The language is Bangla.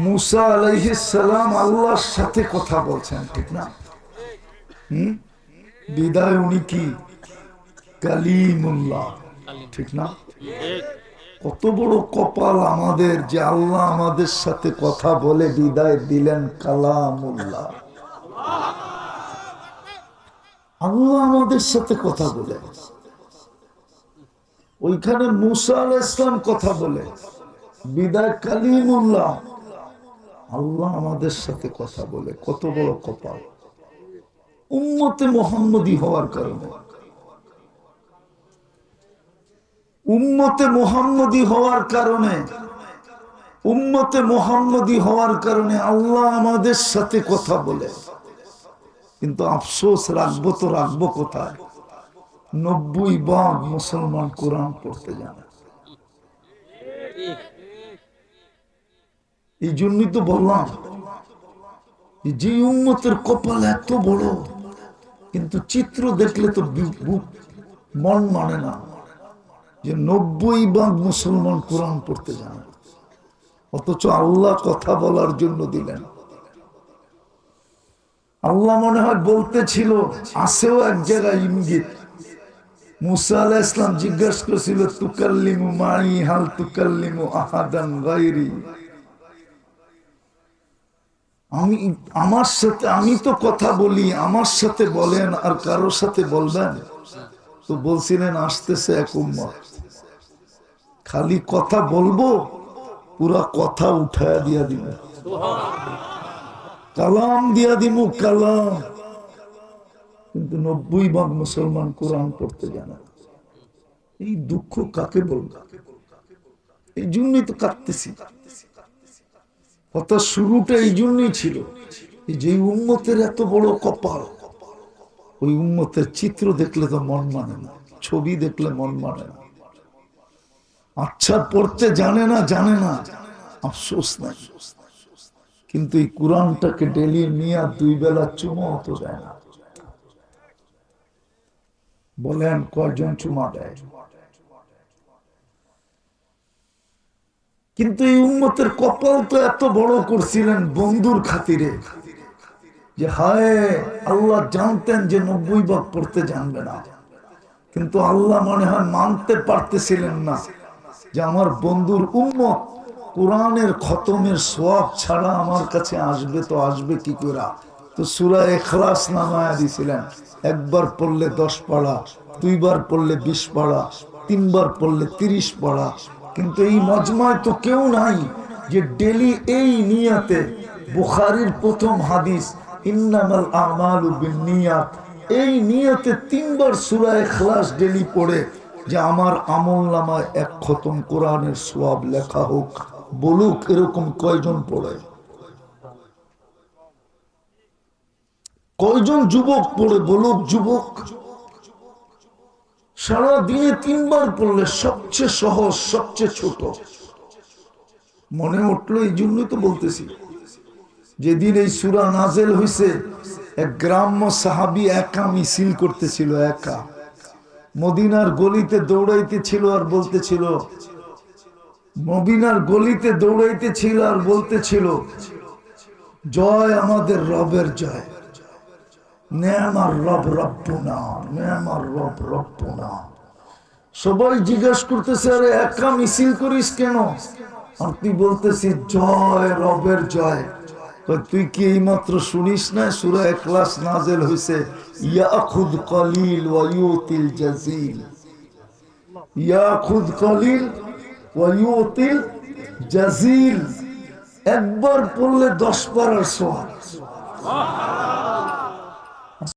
মুসা আলাইহিস সালাম আল্লাহর সাথে কথা বলছেন, ঠিক না? বিদায় উনি কি কালিমুল্লাহ, ঠিক না? কত বড় কপাল আমাদের যে আল্লাহ আমাদের সাথে কথা বলে বিদায় দিলেন কালামুল্লাহ। আল্লাহ আমাদের সাথে কথা বলে, ওইখানে মুসা আলাইহিস সালাম কথা বলে বিদায় কালিমুল্লাহ। আল্লাহ আমাদের সাথে কথা বলে, কত বড় কপাল উম্মতে মুহাম্মদী হওয়ার কারণে। উম্মতে মুহাম্মদী হওয়ার কারণে, উম্মতে মুহাম্মদী হওয়ার কারণে আল্লাহ আমাদের সাথে কথা বলে। কিন্তু আফসোস, রাখবো তো রাখবো কোথায়? 90% মুসলমান কোরআন পড়তে জানে। এই জন্যই তো বললাম যে উম্মতের কপাল এত বড়, কিন্তু চিত্র দেখলে তো মন মানে না যে 90% মুসলমান কোরআন পড়তে জানে, অথচ আল্লাহ কথা বলার জন্য দিলেন। আল্লাহ মনে হয় বলতেছিল, আসেও এক জায়গায় ইঙ্গিত। মুসা আলাইহিস সালাম জিজ্ঞাসা করেছিল, তুকাল্লিমু মাই হাল তুকাল্লিমু আহাদান গায়রি, আমার সাথে, আমি তো কথা বলি, আমার সাথে বলেন আর কারোর সাথে বলবেন? তো বলছিলেন আসতেছে এক উম্মত, খালি কথা বলবো, পুরা কথা উঠায়া দিয়া দিব, কালাম দিয়া দিব, কালাম। কিন্তু 90% মুসলমান কোরআন পড়তে জানে। এই দুঃখ কাকে বলবো? এই জন্যই তো কাঁদতেছি। কথা শুরুটা এই জন্যই ছিল যে উম্মতের এত বড় কপাল, ওই উম্মতের চিত্র দেখলে তো মন মানে না, ছবি দেখলে মন মানে না। আচ্ছা পড়তে জানে না, জানে না, আফসোস নাই, কিন্তু এই কোরআনটাকে ডেলি নিয়ে 2 বেলা চুমা তো দেয় না। বলেন কয়জন চুমা দেয়? কিন্তু এই উম্মতের কপাল তো এত বড় করছিলেন বন্ধুর খাতিরে, যে হায় আল্লাহ জানতেন যে 90% পড়তে জানবে না, কিন্তু আল্লাহ মনে হয় মানতে পারতেছিলেন না যে আমার বন্ধুর উম্মত কোরআনের খতমের সওয়াব ছাড়া আমার কাছে আসবে, তো আসবে কি করে? তো সূরা ইখলাস নামায়া দিয়েছিলেন, একবার পড়লে 10 পারা, 2 বার পড়লে 20 পারা, 3 বার পড়লে 30 পারা। কিন্তু এই মজমায় তো কেউ নাই যে ডেলি এই নিয়তে, বুখারীর প্রথম হাদিস ইন্নামাল আমালু বিন্নিয়াত, এই নিয়তে 3 বার সূরা ইখলাস ডেলি পড়ে যে আমার আমলনামায় 1 খতম কোরআনের সওয়াব লেখা হোক। বলুক এরকম কয়জন পড়ে? কয়জন যুবক পড়ে? বলুক যুবক। সারা দিনে 3 বার পড়লে সবচেয়ে সহজ, সবচেয়ে ছোট মনে উঠলো। এই জন্যই তো বলতেছি, যেদিন এই সূরা নাজেল হইছে, এক গ্রাম্য সাহাবী একা মিছিল করতেছিল, একা মদিনার গলিতে দৌড়াইতেছিল আর বলতেছিল, মদিনার গলিতে দৌড়াইতেছিল আর বলতেছিল, জয় আমাদের রবের জয়, নেমার রব রব্বুনা, নেমার রব রব্বুনা। সবাই জিজ্ঞাসা করতেছে, আরে একা মিছিল করিস কেন? আর তুই বলতেছিস জয় রবের জয়। তুই কি এইমাত্র শুনিস না সূরা ইখলাস নাজেল হইছে, ইয়াখুদ কলিল ওয়া ইউতিল জাজিল, ইয়াখুদ কলিল ওয়া ইউতিল জাজিল। একবার পড়লে 10 পারার সওয়াব।